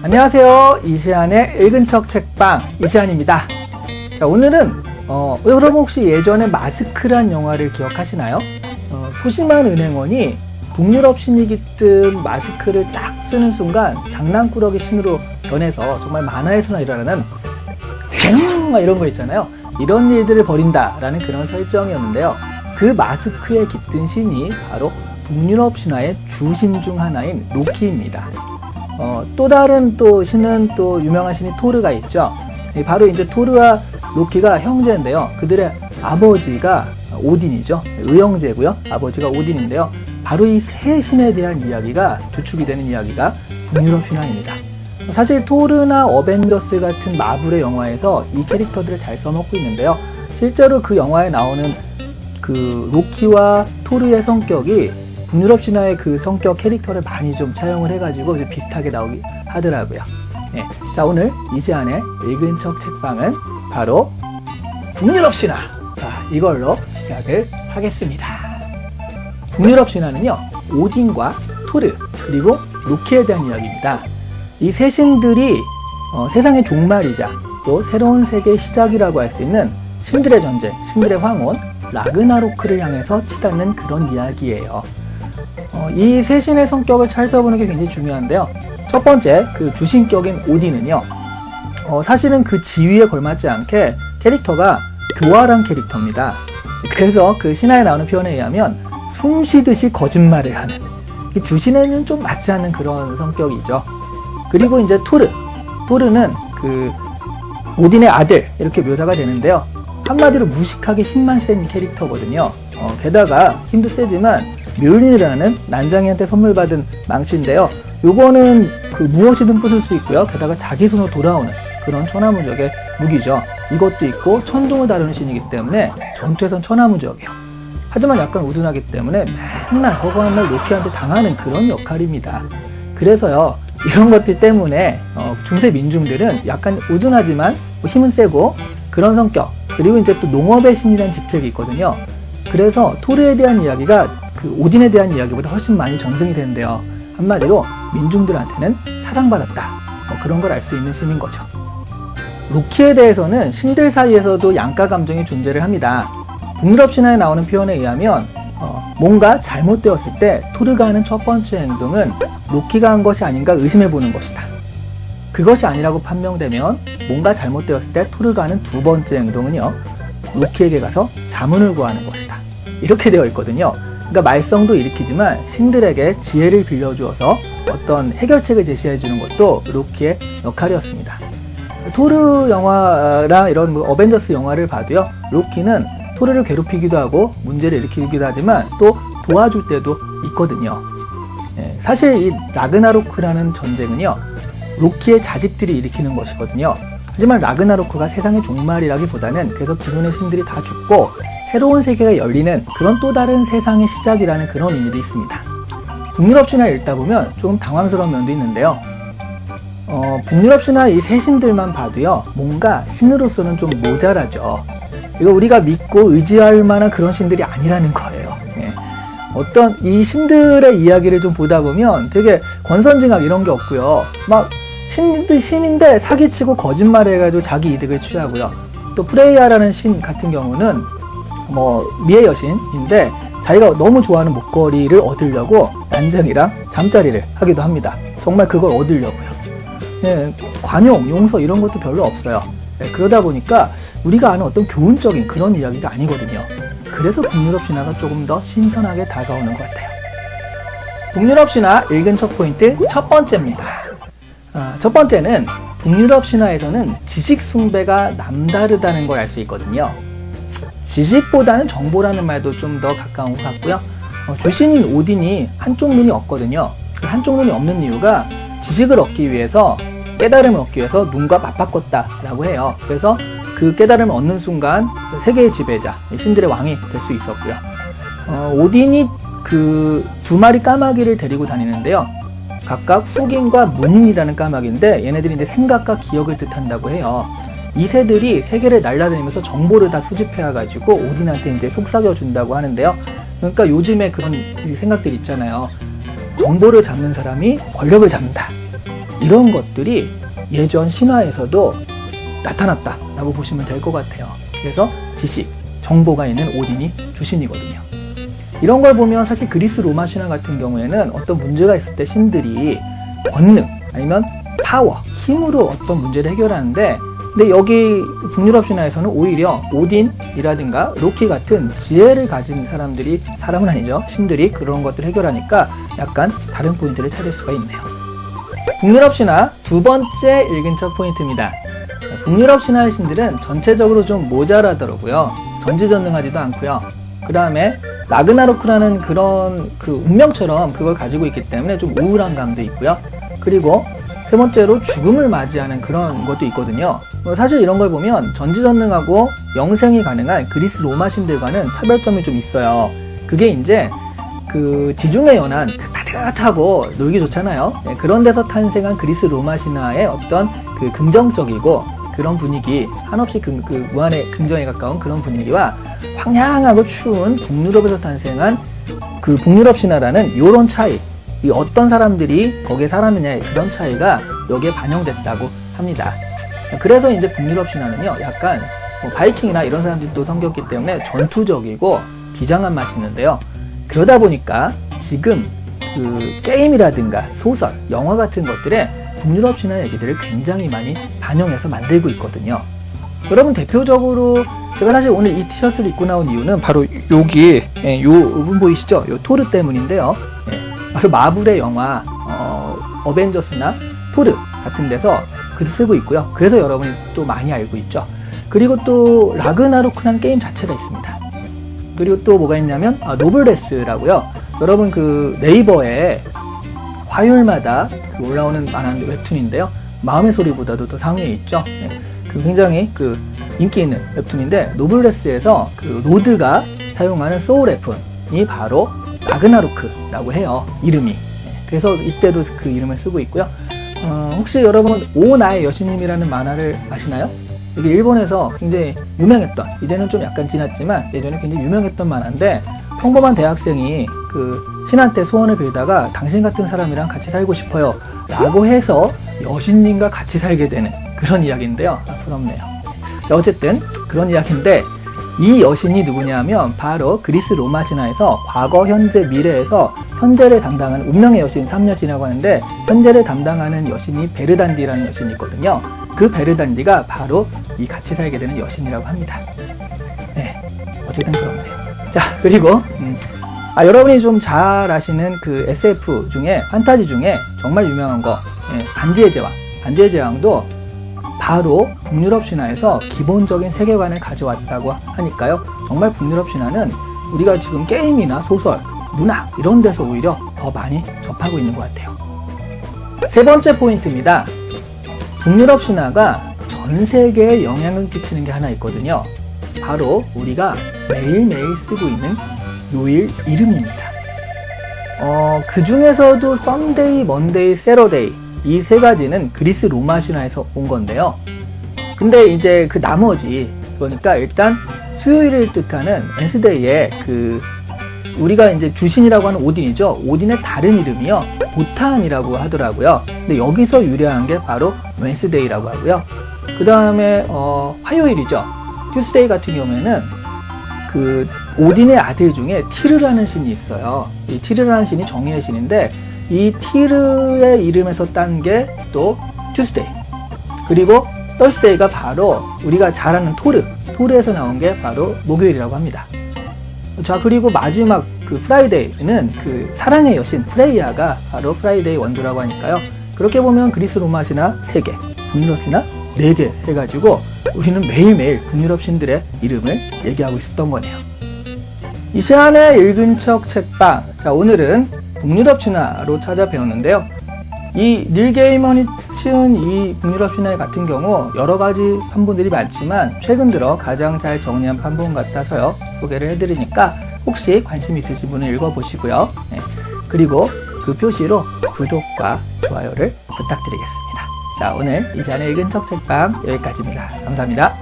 안녕하세요. 이시안의 읽은 척 책방 이시안입니다. 자, 오늘은 여러분 혹시 예전에 마스크란 영화를 기억하시나요? 소심한 은행원이 북유럽 신이 깃든 마스크를 딱 쓰는 순간 장난꾸러기 신으로 변해서 정말 만화에서나 일어나는 막 이런 거 있잖아요. 이런 일들을 벌인다라는 그런 설정이었는데요. 그 마스크에 깃든 신이 바로 북유럽 신화의 주신 중 하나인 로키입니다. 또 다른 또 신은 또 유명한 신이 토르가 있죠. 바로 이제 토르와 로키가 형제인데요. 그들의 아버지가 오딘이죠. 의형제고요. 아버지가 오딘인데요. 바로 이 세 신에 대한 이야기가 주축이 되는 이야기가 북유럽 신화입니다. 사실 토르나 어벤져스 같은 마블의 영화에서 이 캐릭터들을 잘 써먹고 있는데요. 실제로 그 영화에 나오는 그 로키와 토르의 성격이 북유럽 신화의 그 성격 캐릭터를 많이 좀 차용을 해가지고 비슷하게 나오기 하더라고요. 네. 자, 오늘 이시안의 읽은 척 책방은 바로 북유럽 신화. 자, 이걸로 시작을 하겠습니다. 북유럽 신화는요, 오딘과 토르 그리고 로키에 대한 이야기입니다. 이 세 신들이 세상의 종말이자 또 새로운 세계의 시작이라고 할 수 있는 신들의 전쟁, 신들의 황혼, 라그나로크를 향해서 치닫는 그런 이야기예요. 이 세 신의 성격을 살펴보는 게 굉장히 중요한데요. 첫 번째, 그 주신격인 오딘은요, 사실은 그 지위에 걸맞지 않게 캐릭터가 교활한 캐릭터입니다. 그래서 그 신화에 나오는 표현에 의하면 숨 쉬듯이 거짓말을 하는, 이 주신에는 좀 맞지 않는 그런 성격이죠. 그리고 이제 토르는 그 오딘의 아들 이렇게 묘사가 되는데요. 한마디로 무식하게 힘만 센 캐릭터거든요. 게다가 힘도 세지만 묘린이라는 난장이한테 선물 받은 망치인데요. 요거는 그 무엇이든 부술 수 있고요. 게다가 자기 손으로 돌아오는 그런 천하무적의 무기죠. 이것도 있고 천둥을 다루는 신이기 때문에 전투에선 천하무적이에요. 하지만 약간 우둔하기 때문에 맨날 허구한 날 로키한테 당하는 그런 역할입니다. 그래서요, 이런 것들 때문에 중세 민중들은 약간 우둔하지만 힘은 세고 그런 성격, 그리고 이제 또 농업의 신이라는 직책이 있거든요. 그래서 토르에 대한 이야기가 그 오딘에 대한 이야기보다 훨씬 많이 전승이 되는데요. 한마디로 민중들한테는 사랑받았다, 그런 걸 알 수 있는 신인 거죠. 로키에 대해서는 신들 사이에서도 양가 감정이 존재를 합니다. 북유럽 신화에 나오는 표현에 의하면 뭔가 잘못되었을 때 토르가 하는 첫 번째 행동은 로키가 한 것이 아닌가 의심해 보는 것이다. 그것이 아니라고 판명되면 뭔가 잘못되었을 때 토르가 하는 두 번째 행동은요, 로키에게 가서 자문을 구하는 것이다. 이렇게 되어 있거든요. 그러니까 말썽도 일으키지만 신들에게 지혜를 빌려주어서 어떤 해결책을 제시해 주는 것도 로키의 역할이었습니다. 토르 영화랑 이런 어벤져스 영화를 봐도요, 로키는 토르를 괴롭히기도 하고 문제를 일으키기도 하지만 또 도와줄 때도 있거든요. 사실 이 라그나로크라는 전쟁은요, 로키의 자식들이 일으키는 것이거든요. 하지만 라그나로크가 세상의 종말이라기보다는 그래서 기존의 신들이 다 죽고 새로운 세계가 열리는 그런 또 다른 세상의 시작이라는 그런 의미도 있습니다. 북유럽 신화를 읽다 보면 조금 당황스러운 면도 있는데요. 북유럽 신화 이 세 신들만 봐도요, 뭔가 신으로서는 좀 모자라죠. 이거 우리가 믿고 의지할 만한 그런 신들이 아니라는 거예요. 어떤 이 신들의 이야기를 좀 보다 보면 되게 권선징악 이런 게 없고요. 막 신인데 사기치고 거짓말해가지고 자기 이득을 취하고요. 또 프레이야라는 신 같은 경우는 미의 여신인데 자기가 너무 좋아하는 목걸이를 얻으려고 난장이랑 잠자리를 하기도 합니다. 정말 그걸 얻으려고요. 관용, 용서 이런 것도 별로 없어요. 그러다 보니까 우리가 아는 어떤 교훈적인 그런 이야기가 아니거든요. 그래서 북유럽 신화가 조금 더 신선하게 다가오는 것 같아요. 북유럽 신화 읽은 척 포인트 첫 번째입니다. 첫 번째는 북유럽 신화에서는 지식 숭배가 남다르다는 걸 알 수 있거든요. 지식보다는 정보라는 말도 좀 더 가까운 것 같고요. 주신인 오딘이 한쪽 눈이 없거든요. 그 한쪽 눈이 없는 이유가 지식을 얻기 위해서, 깨달음을 얻기 위해서 눈과 맞바꿨다라고 해요. 그래서 그 깨달음을 얻는 순간 세계의 지배자, 신들의 왕이 될 수 있었고요. 오딘이 그 두 마리 까마귀를 데리고 다니는데요. 각각 후긴과 문인이라는 까마귀인데 얘네들이 이제 생각과 기억을 뜻한다고 해요. 이 새들이 세계를 날아다니면서 정보를 다 수집해와가지고 오딘한테 이제 속삭여준다고 하는데요. 그러니까 요즘에 그런 생각들 있잖아요. 정보를 잡는 사람이 권력을 잡는다. 이런 것들이 예전 신화에서도 나타났다라고 보시면 될 것 같아요. 그래서 지식, 정보가 있는 오딘이 주신이거든요. 이런 걸 보면 사실 그리스 로마 신화 같은 경우에는 어떤 문제가 있을 때 신들이 권능 아니면 파워, 힘으로 어떤 문제를 해결하는데, 근데 여기 북유럽 신화에서는 오히려 오딘이라든가 로키 같은 지혜를 가진 사람들이, 사람은 아니죠, 신들이 그런 것들을 해결하니까 약간 다른 포인트를 찾을 수가 있네요. 북유럽 신화 두 번째 읽은 척 포인트입니다. 북유럽 신화의 신들은 전체적으로 좀 모자라더라고요. 전지전능하지도 않고요. 그 다음에 라그나로크라는 그런 그 운명처럼 그걸 가지고 있기 때문에 좀 우울한 감도 있고요. 그리고 세 번째로 죽음을 맞이하는 그런 것도 있거든요. 사실 이런 걸 보면 전지전능하고 영생이 가능한 그리스 로마 신들과는 차별점이 좀 있어요. 그게 이제 그 지중해 연안 따뜻하고 놀기 좋잖아요. 네, 그런 데서 탄생한 그리스 로마 신화의 어떤 그 긍정적이고 그런 분위기, 한없이 그 무한의 긍정에 가까운 그런 분위기와 황량하고 추운 북유럽에서 탄생한 그 북유럽 신화라는 요런 차이, 이 어떤 사람들이 거기에 살았느냐의 그런 차이가 여기에 반영됐다고 합니다. 그래서 이제 북유럽 신화는요, 약간 뭐 바이킹이나 이런 사람들도 섬겼기 때문에 전투적이고 비장한 맛이 있는데요. 그러다 보니까 지금 그 게임이라든가 소설, 영화 같은 것들에 북유럽 신화 얘기들을 굉장히 많이 반영해서 만들고 있거든요. 여러분 대표적으로 제가 사실 오늘 이 티셔츠를 입고 나온 이유는 바로 여기 요 부분 보이시죠? 요 토르 때문인데요. 바로 마블의 영화 어벤져스나 토르 같은 데서 글을 쓰고 있고요. 그래서 여러분이 또 많이 알고 있죠. 그리고 또 라그나로크라는 게임 자체가 있습니다. 그리고 또 뭐가 있냐면 노블레스라고요. 여러분 그 네이버에 화요일마다 올라오는 만한 웹툰인데요. 마음의 소리보다도 더 상위에 있죠. 그 굉장히 그 인기 있는 웹툰인데, 노블레스에서 그 로드가 사용하는 소울 웨폰이 바로 라그나로크라고 해요. 이름이. 그래서 이때도 그 이름을 쓰고 있고요. 혹시 여러분 오 나의 여신님이라는 만화를 아시나요? 이게 일본에서 굉장히 유명했던, 이제는 좀 약간 지났지만 예전에 굉장히 유명했던 만화인데, 평범한 대학생이 그 신한테 소원을 빌다가 당신 같은 사람이랑 같이 살고 싶어요 라고 해서 여신님과 같이 살게 되는 그런 이야기인데요. 부럽네요. 자, 어쨌든 그런 이야기인데, 이 여신이 누구냐 하면 바로 그리스 로마 신화에서 과거, 현재, 미래에서 현재를 담당하는 운명의 여신 3여신이라고 하는데, 현재를 담당하는 여신이 베르단디라는 여신이 있거든요. 그 베르단디가 바로 이 같이 살게 되는 여신이라고 합니다. 네, 어쨌든 그렇네요. 자, 그리고 여러분이 좀 잘 아시는 그 SF 중에, 판타지 중에 정말 유명한 거, 반지의 제왕. 반지의 제왕도 바로 북유럽 신화에서 기본적인 세계관을 가져왔다고 하니까요. 정말 북유럽 신화는 우리가 지금 게임이나 소설, 문학 이런 데서 오히려 더 많이 접하고 있는 것 같아요. 세 번째 포인트입니다. 북유럽 신화가 전 세계에 영향을 끼치는 게 하나 있거든요. 바로 우리가 매일매일 쓰고 있는 요일 이름입니다. 그 중에서도 썬데이, 먼데이, 세러데이, 이 세 가지는 그리스 로마 신화에서 온 건데요. 근데 이제 그 나머지, 그러니까 일단 수요일을 뜻하는 웬스데이에 그 우리가 이제 주신이라고 하는 오딘이죠. 오딘의 다른 이름이요, 보탄이라고 하더라고요. 근데 여기서 유래한 게 바로 웬스데이라고 하고요. 그 다음에 화요일이죠. 튜스데이 같은 경우에는 그 오딘의 아들 중에 티르라는 신이 있어요. 이 티르라는 신이 정의의 신인데, 이 티르의 이름에서 딴 게 또 튜스데이. 그리고 더스데이가 바로 우리가 잘 아는 토르에서 나온 게 바로 목요일이라고 합니다. 자, 그리고 마지막 그 프라이데이는 그 사랑의 여신 프레이야가 바로 프라이데이 원조라고 하니까요. 그렇게 보면 그리스 로마 신화 3개, 북유럽 신화 4개 해가지고 우리는 매일매일 북유럽 신들의 이름을 얘기하고 있었던 거네요. 이 시간에 읽은 척 책방. 자, 오늘은 북유럽 신화로 찾아 배웠는데요. 이 닐 게이먼이 치은 이 북유럽 신화 같은 경우 여러 가지 판본들이 많지만 최근 들어 가장 잘 정리한 판본 같아서요, 소개를 해드리니까 혹시 관심 있으신 분은 읽어보시고요. 그리고 그 표시로 구독과 좋아요를 부탁드리겠습니다. 자, 오늘 이 시간에 읽은 척 책방 여기까지입니다. 감사합니다.